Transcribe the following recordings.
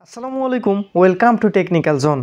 আসসালামু আলাইকুম, welcome to technical zone.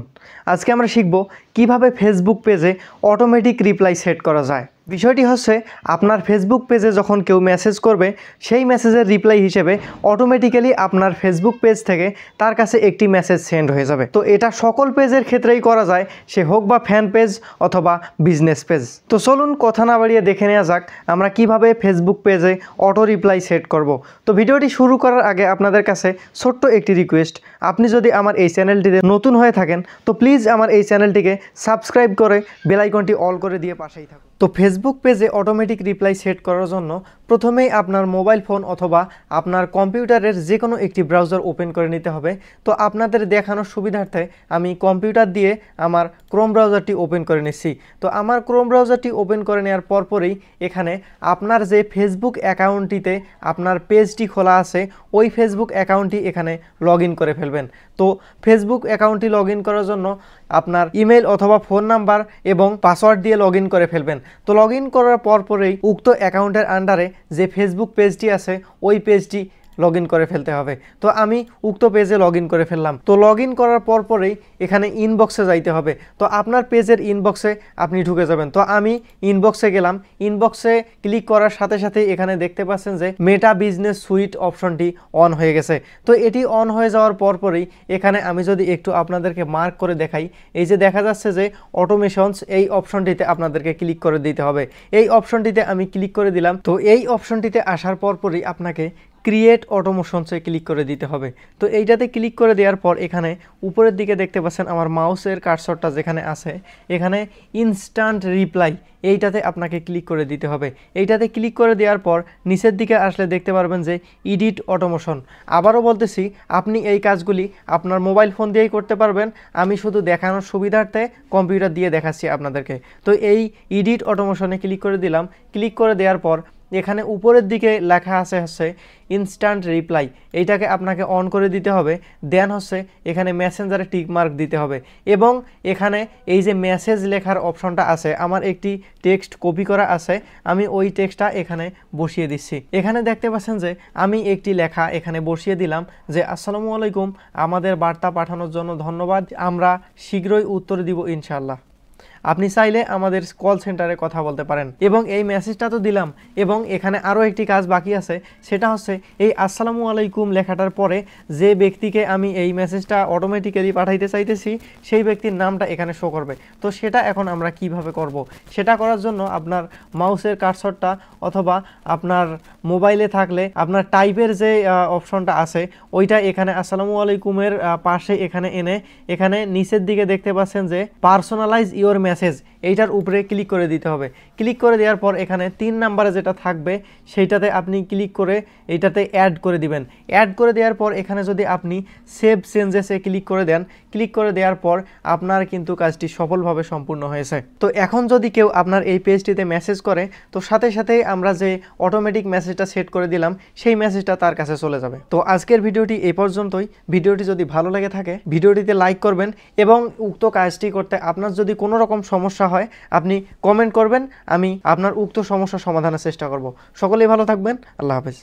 আজকে আমরা শিখব কিভাবে ফেসবুক পেজে অটোমেটিক রিপ্লাই সেট করা যায়। বিষয়টি হচ্ছে, আপনার ফেসবুক পেজে যখন কেউ মেসেজ করবে, সেই মেসেজের রিপ্লাই হিসেবে অটোমেটিক্যালি আপনার ফেসবুক পেজ থেকে তার কাছে একটি মেসেজ সেন্ড হয়ে যাবে। তো এটা সকল পেজের ক্ষেত্রেই করা যায়, সে হোক বা ফ্যান পেজ অথবা বিজনেস পেজ। তো চলুন কথা না বাড়িয়ে দেখে নেওয়া যাক আমরা কিভাবে ফেসবুক পেজে অটো রিপ্লাই সেট করব। তো ভিডিওটি শুরু করার আগে আপনাদের কাছে ছোট্ট একটি রিকোয়েস্ট, আপনি যদি আমার এই চ্যানেলটিতে নতুন হয়ে থাকেন তো প্লিজ আমার এই চ্যানেলটিকে সাবস্ক্রাইব করে বেল আইকনটি অল করে দিয়ে পাশেই থাকুন। তো ফেসবুক পেজে অটোমেটিক রিপ্লাই সেট করার জন্য প্রথমেই আপনার মোবাইল ফোন অথবা আপনার কম্পিউটারের যে কোনো একটি ব্রাউজার ওপেন করে নিতে হবে। তো আপনাদের দেখানোর সুবিধার্থে আমি কম্পিউটার দিয়ে আমার ক্রোম ব্রাউজারটি ওপেন করে নিচ্ছি। তো আমার ক্রোম ব্রাউজারটি ওপেন করে নেওয়ার পরপরই এখানে আপনার যে ফেসবুক অ্যাকাউন্টটিতে আপনার পেজটি খোলা আছে, ওই ফেসবুক অ্যাকাউন্টটি এখানে লগ ইন করে ফেলবেন। তো ফেসবুক অ্যাকাউন্টটি লগ ইন করার জন্য আপনার ইমেল অথবা ফোন নাম্বার এবং পাসওয়ার্ড দিয়ে লগ ইন করে ফেলবেন। তো লগ ইন করার পরপরেই উক্ত অ্যাকাউন্টের আন্ডারে যে ফেসবুক পেজটি আছে ওই পেজটি লগ ইন করে ফেলতে হবে। তো আমি উক্ত পেজে লগ ইন করে ফেললাম। তো লগ ইন করার পরপরেই এখানে ইনবক্সে যাইতে হবে। তো আপনার পেজের ইনবক্সে আপনি ঢুকে যাবেন। তো আমি ইনবক্সে গেলাম। ইনবক্সে ক্লিক করার সাথে সাথে এখানে দেখতে পাচ্ছেন যে মেটা বিজনেস সুইট অপশনটি অন হয়ে গেছে। তো এটি অন হয়ে যাওয়ার পরপরেই এখানে আমি যদি একটু আপনাদেরকে মার্ক করে দেখাই, এই যে দেখা যাচ্ছে যে অটোমেশনস, এই অপশনটিতে আপনাদেরকে ক্লিক করে দিতে হবে। এই অপশনটিতে আমি ক্লিক করে দিলাম। তো এই অপশনটিতে আসার পরপরই আপনাকে ক্রিয়েট অটোমেশনসে ক্লিক করে দিতে হবে। তো এইটাতে ক্লিক করে দেওয়ার পর এখানে উপরের দিকে দেখতে পাচ্ছেন আমার মাউসের কার্সরটা যেখানে আছে, এখানে ইনস্ট্যান্ট রিপ্লাই, এইটাতে আপনাকে ক্লিক করে দিতে হবে। এইটাতে ক্লিক করে দেওয়ার পর নিচের দিকে আসলে দেখতে পারবেন যে এডিট অটোমেশন। আবারও বলতেছি, আপনি এই কাজগুলি আপনার মোবাইল ফোন দিয়েই করতে পারবেন। আমি শুধু দেখানোর সুবিধার্থে কম্পিউটার দিয়ে দেখাচ্ছি আপনাদেরকে। তো এই এডিট অটোমেশনে ক্লিক করে দিলাম। ক্লিক করে দেওয়ার পর এখানে উপরের দিকে লেখা আছে ইনস্ট্যান্ট রিপ্লাই, এইটাকে আপনাকে অন করে দিতে হবে। দেন হচ্ছে এখানে মেসেঞ্জারে টিক মার্ক দিতে হবে এবং এখানে এই যে মেসেজ লেখার অপশনটা আছে, আমার একটি টেক্সট কপি করা আছে, আমি ওই টেক্সটটা এখানে বসিয়ে দিচ্ছি। এখানে দেখতে পাচ্ছেন যে আমি একটি লেখা এখানে বসিয়ে দিলাম যে আসসালামু আলাইকুম, আমাদের বার্তা পাঠানোর জন্য ধন্যবাদ, আমরা শীঘ্রই উত্তর দিব ইনশাআল্লাহ। আপনি চাইলে আমাদের কল সেন্টারে কথা বলতে পারেন। এবং এই মেসেজটা তো দিলাম, এবং এখানে আরও একটি কাজ বাকি আছে, সেটা হচ্ছে এই আসসালামু আলাইকুম লেখাটার পরে যে ব্যক্তিকে আমি এই মেসেজটা অটোমেটিক্যালি পাঠাইতে চাইতেছি সেই ব্যক্তির নামটা এখানে শো করবে। তো সেটা এখন আমরা কিভাবে করব, সেটা করার জন্য আপনার মাউসের কার্সরটা অথবা আপনার মোবাইলে থাকলে আপনার টাইপের যে অপশনটা আছে ওইটা এখানে আসসালামু আলাইকুমের পাশে এখানে এনে এখানে নিচের দিকে দেখতে পাচ্ছেন যে পার্সোনালাইজ ইওর মেসেজ, এইটার উপরে ক্লিক করে দিতে হবে। ক্লিক করে দেওয়ার পর এখানে 3 নাম্বারে যেটা থাকবে সেইটাতে আপনি ক্লিক করে এইটাতে অ্যাড করে দিবেন। অ্যাড করে দেওয়ার পর এখানে যদি আপনি সেভ চেঞ্জেসে ক্লিক করে দেন, ক্লিক করে দেওয়ার পর আপনার কিন্তু কাজটি সফলভাবে সম্পূর্ণ হয়েছে। তো এখন যদি কেউ আপনার এই পেজটিতে মেসেজ করে, তো সাথে সাথেই আমরা যে অটোমেটিক মেসেজটা সেট করে দিলাম সেই মেসেজটা তার কাছে চলে যাবে। তো আজকের ভিডিওটি এই পর্যন্তই। ভিডিওটি যদি ভালো লেগে থাকে ভিডিওটিতে লাইক করবেন এবং উক্ত কাজটি করতে আপনার যদি কোনো রকম সমস্যা হয় আপনি কমেন্ট করবেন, আমি আপনার উক্ত সমস্যা সমাধানের চেষ্টা করব। সকলেই ভালো থাকবেন। আল্লাহ হাফেজ।